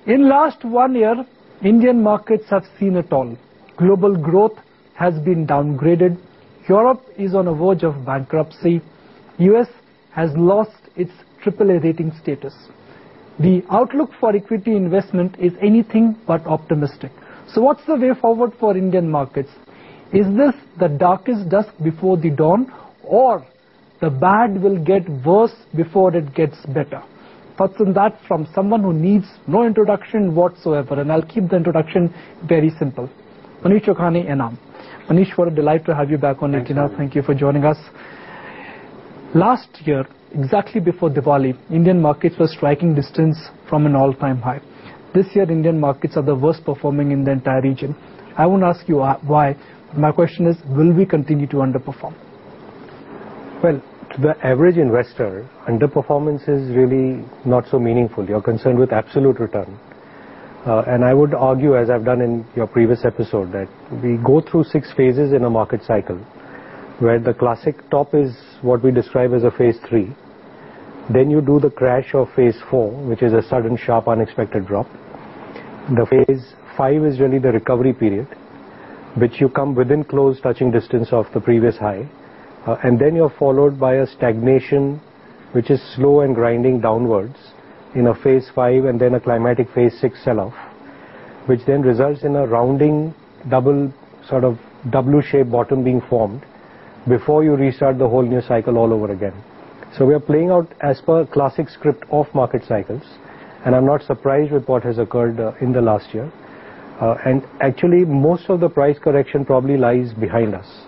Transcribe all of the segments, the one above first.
In last 1 year, Indian markets have seen it all. Global growth has been downgraded. Europe is on the verge of bankruptcy. US has lost its AAA rating status. The outlook for equity investment is anything but optimistic. So what's the way forward for Indian markets? Is this the darkest dusk before the dawn, or the bad will get worse before it gets better? Thoughts on that from someone who needs no introduction whatsoever, and I'll keep the introduction very simple. Manish Chokhani, Enam. Manish, what a delight to have you back on Etina. Thank you for joining us. Last year, exactly before Diwali, Indian markets were striking distance from an all-time high. This year, Indian markets are the worst performing in the entire region. I won't ask you why. My question is, will we continue to underperform? Well, to the average investor, underperformance is really not so meaningful. You're concerned with absolute return. And I would argue, as I've done in your previous episode, that we go through 6 phases in a market cycle, where the classic top is what we describe as a phase 3. Then you do the crash of phase 4, which is a sudden, sharp, unexpected drop. The phase 5 is really the recovery period, which you come within close touching distance of the previous high. And then you're followed by a stagnation, which is slow and grinding downwards in a phase 5, and then a climatic phase 6 sell-off, which then results in a rounding W-shaped bottom being formed before you restart the whole new cycle all over again. So we are playing out as per classic script of market cycles, and I'm not surprised with what has occurred in the last year. And actually, most of the price correction probably lies behind us.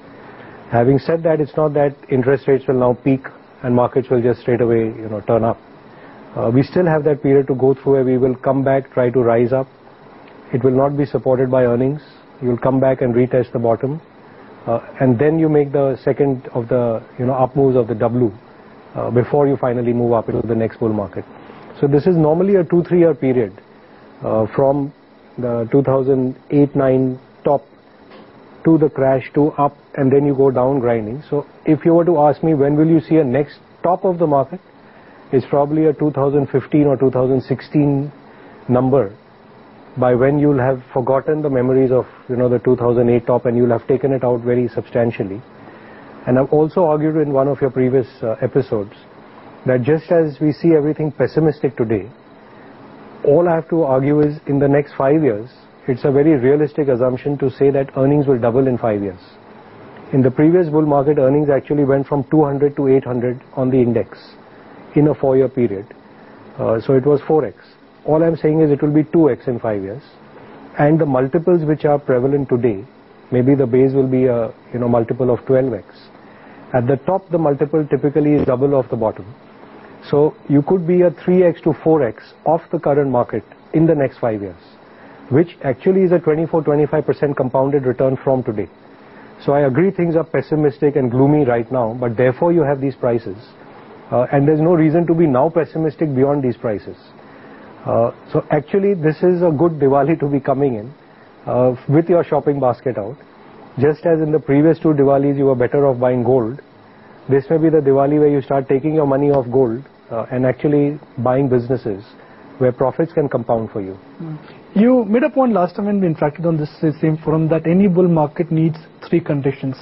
Having said that, it's not that interest rates will now peak and markets will just straight away, turn up. We still have that period to go through where we will come back, try to rise up. It will not be supported by earnings. You will come back and retest the bottom, and then you make the second of the up moves of the W before you finally move up into the next bull market. So this is normally a 2-3 year period from the 2008-9 top to the crash to up, and then you go down grinding. So if you were to ask me when will you see a next top of the market, it's probably a 2015 or 2016 number, by when you'll have forgotten the memories of the 2008 top, and you'll have taken it out very substantially. And I've also argued in one of your previous episodes that just as we see everything pessimistic today, all I have to argue is in the next 5 years, it's a very realistic assumption to say that earnings will double in 5 years. In the previous bull market, earnings actually went from 200 to 800 on the index in a 4-year period. So it was 4x. All I'm saying is it will be 2x in 5 years. And the multiples which are prevalent today, maybe the base will be a multiple of 12x. At the top, the multiple typically is double of the bottom. So you could be a 3x to 4x of the current market in the next 5 years, which actually is a 24-25% compounded return from today. So I agree things are pessimistic and gloomy right now, but therefore you have these prices. And there's no reason to be now pessimistic beyond these prices. So actually this is a good Diwali to be coming in with your shopping basket out. Just as in the previous 2 Diwalis you were better off buying gold, this may be the Diwali where you start taking your money off gold and actually buying businesses where profits can compound for you. You made a point last time when we interacted on this same forum that any bull market needs 3 conditions: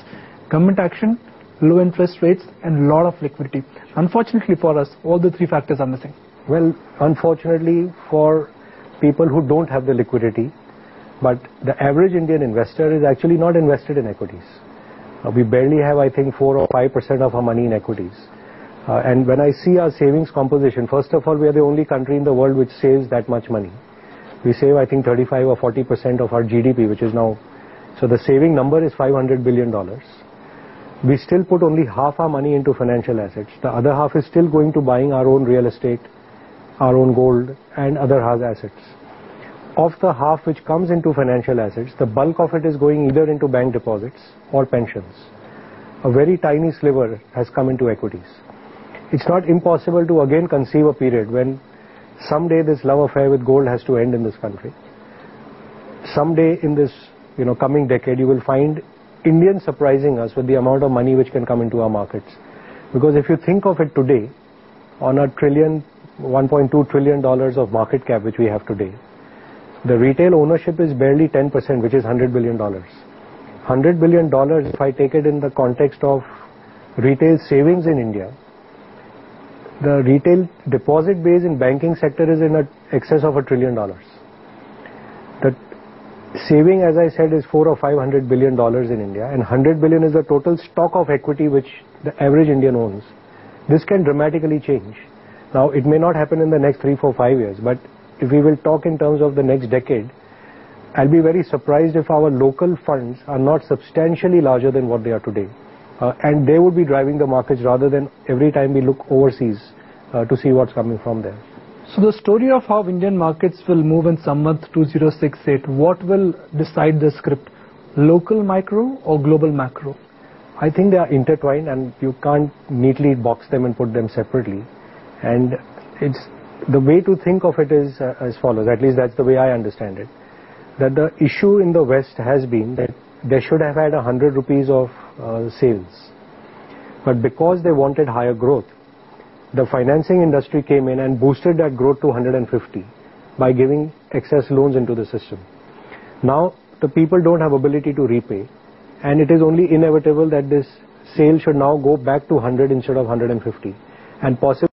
government action, low interest rates, and a lot of liquidity. Unfortunately for us, all the 3 factors are missing. Well, unfortunately for people who don't have the liquidity, but the average Indian investor is actually not invested in equities. We barely have, I think, 4 or 5% of our money in equities. And when I see our savings composition, first of all, we are the only country in the world which saves that much money. We save, I think, 35 or 40% of our GDP, which is now, so the saving number is $500 billion. We still put only half our money into financial assets. The other half is still going to buying our own real estate, our own gold, and other hard assets. Of the half which comes into financial assets, the bulk of it is going either into bank deposits or pensions. A very tiny sliver has come into equities. It's not impossible to again conceive a period when someday this love affair with gold has to end in this country. Someday in this coming decade, you will find Indians surprising us with the amount of money which can come into our markets. Because if you think of it today, on a $1.2 trillion of market cap which we have today, The retail ownership is barely 10%, which is $100 billion. $100 billion, if I take it in the context of retail savings in India, the retail deposit base in banking sector is in excess of $1 trillion. The saving, as I said, is $400 or $500 billion in India, and 100 billion is the total stock of equity which the average Indian owns. This can dramatically change. Now, it may not happen in the next 3, 4, 5 years, but if we will talk in terms of the next decade, I'll be very surprised if our local funds are not substantially larger than what they are today. And they would be driving the markets rather than every time we look overseas to see what's coming from there. So the story of how Indian markets will move in Samvat 2068, what will decide the script? Local micro or global macro? I think they are intertwined and you can't neatly box them and put them separately. And it's the way to think of it is as follows, at least that's the way I understand it, that the issue in the West has been that they should have had 100 rupees of sales. But because they wanted higher growth, the financing industry came in and boosted that growth to 150 by giving excess loans into the system. Now the people don't have ability to repay, and it is only inevitable that this sale should now go back to 100 instead of 150, and possibly